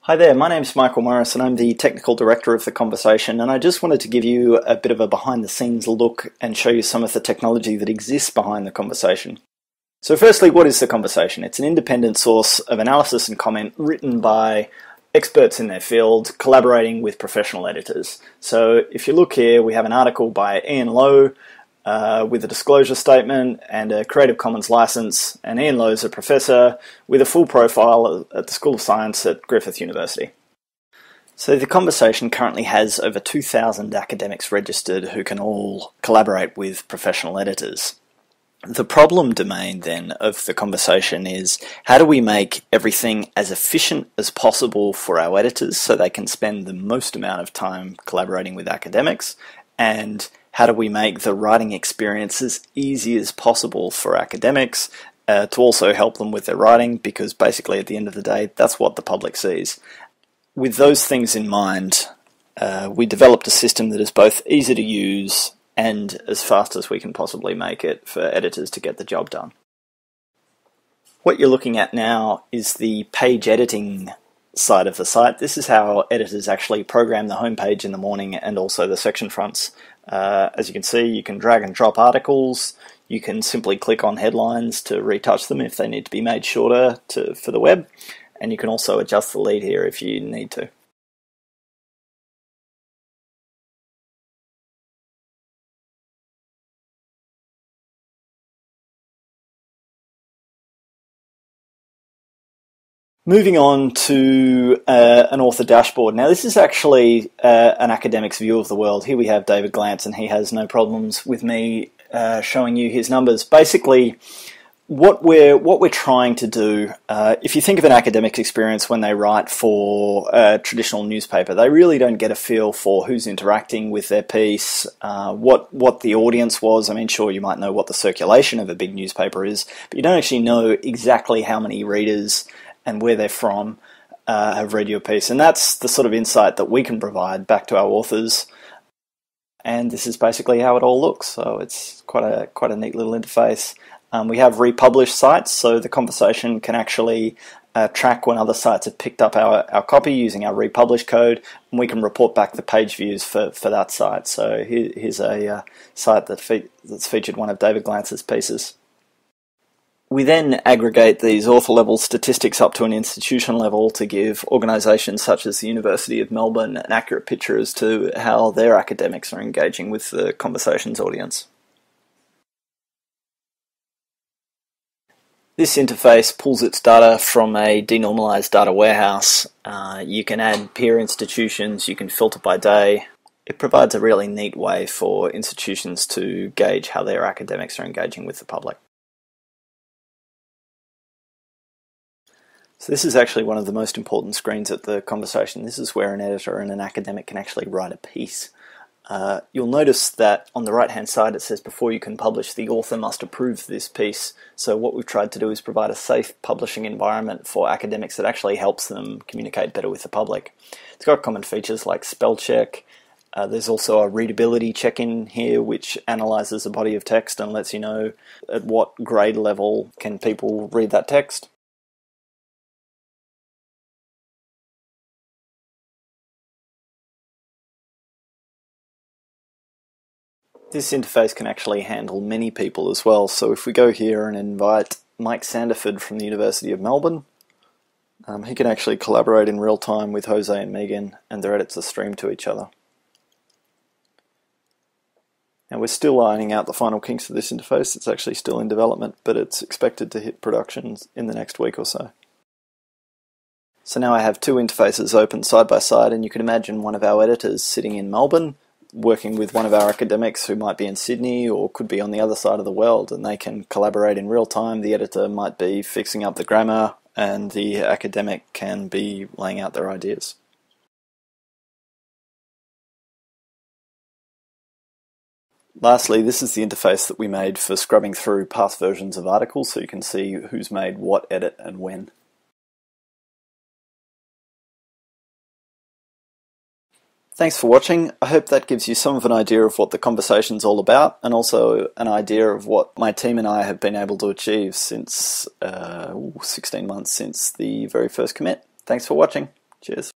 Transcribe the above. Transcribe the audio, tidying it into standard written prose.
Hi there, my name's Michael Morris and I'm the Technical Director of The Conversation, and I just wanted to give you a bit of a behind-the-scenes look and show you some of the technology that exists behind The Conversation. So firstly, what is The Conversation? It's an independent source of analysis and comment written by experts in their field, collaborating with professional editors. So if you look here, we have an article by Ian Lowe with a disclosure statement and a Creative Commons license, and Ian Lowe is a professor with a full profile at the School of Science at Griffith University. So The Conversation currently has over 2,000 academics registered who can all collaborate with professional editors. The problem domain then of The Conversation is, how do we make everything as efficient as possible for our editors so they can spend the most amount of time collaborating with academics, and how do we make the writing experience as easy as possible for academics to also help them with their writing, because basically at the end of the day that's what the public sees. With those things in mind, we developed a system that is both easy to use and as fast as we can possibly make it for editors to get the job done. What you're looking at now is the page editing side of the site. This is how editors actually program the homepage in the morning and also the section fronts. As you can see, you can drag and drop articles, you can simply click on headlines to retouch them if they need to be made shorter for the web, and you can also adjust the lead here if you need to. Moving on to an author dashboard. Now this is actually an academic's view of the world. Here we have David Glantz, and he has no problems with me showing you his numbers. Basically, what we're trying to do, if you think of an academic experience when they write for a traditional newspaper, they really don't get a feel for who's interacting with their piece, what the audience was. I mean, sure, you might know what the circulation of a big newspaper is, but you don't actually know exactly how many readers and where they're from have read your piece. And that's the sort of insight that we can provide back to our authors. And this is basically how it all looks. So it's quite a neat little interface. We have republished sites, so The Conversation can actually track when other sites have picked up our copy using our republish code, and we can report back the page views for that site. So here's a site that's featured one of David Glantz's pieces. We then aggregate these author-level statistics up to an institution level to give organisations such as the University of Melbourne an accurate picture as to how their academics are engaging with the Conversation's audience. This interface pulls its data from a denormalized data warehouse. You can add peer institutions, you can filter by day. It provides a really neat way for institutions to gauge how their academics are engaging with the public. So this is actually one of the most important screens at The Conversation. This is where an editor and an academic can actually write a piece. You'll notice that on the right-hand side it says, before you can publish, the author must approve this piece. So what we've tried to do is provide a safe publishing environment for academics that actually helps them communicate better with the public. It's got common features like spell check. There's also a readability check-in here, which analyzes a body of text and lets you know at what grade level can people read that text. This interface can actually handle many people as well. So if we go here and invite Mike Sanderford from the University of Melbourne, he can actually collaborate in real time with Jose and Megan, and their edits are streamed to each other. Now we're still ironing out the final kinks of this interface. It's actually still in development, but it's expected to hit production in the next week or so. So now I have two interfaces open side by side, and you can imagine one of our editors sitting in Melbourne working with one of our academics who might be in Sydney or could be on the other side of the world, and they can collaborate in real time. The editor might be fixing up the grammar and the academic can be laying out their ideas. Lastly, this is the interface that we made for scrubbing through past versions of articles so you can see who's made what edit and when. Thanks for watching. I hope that gives you some of an idea of what The Conversation's all about, and also an idea of what my team and I have been able to achieve since 16 months since the very first commit. Thanks for watching. Cheers.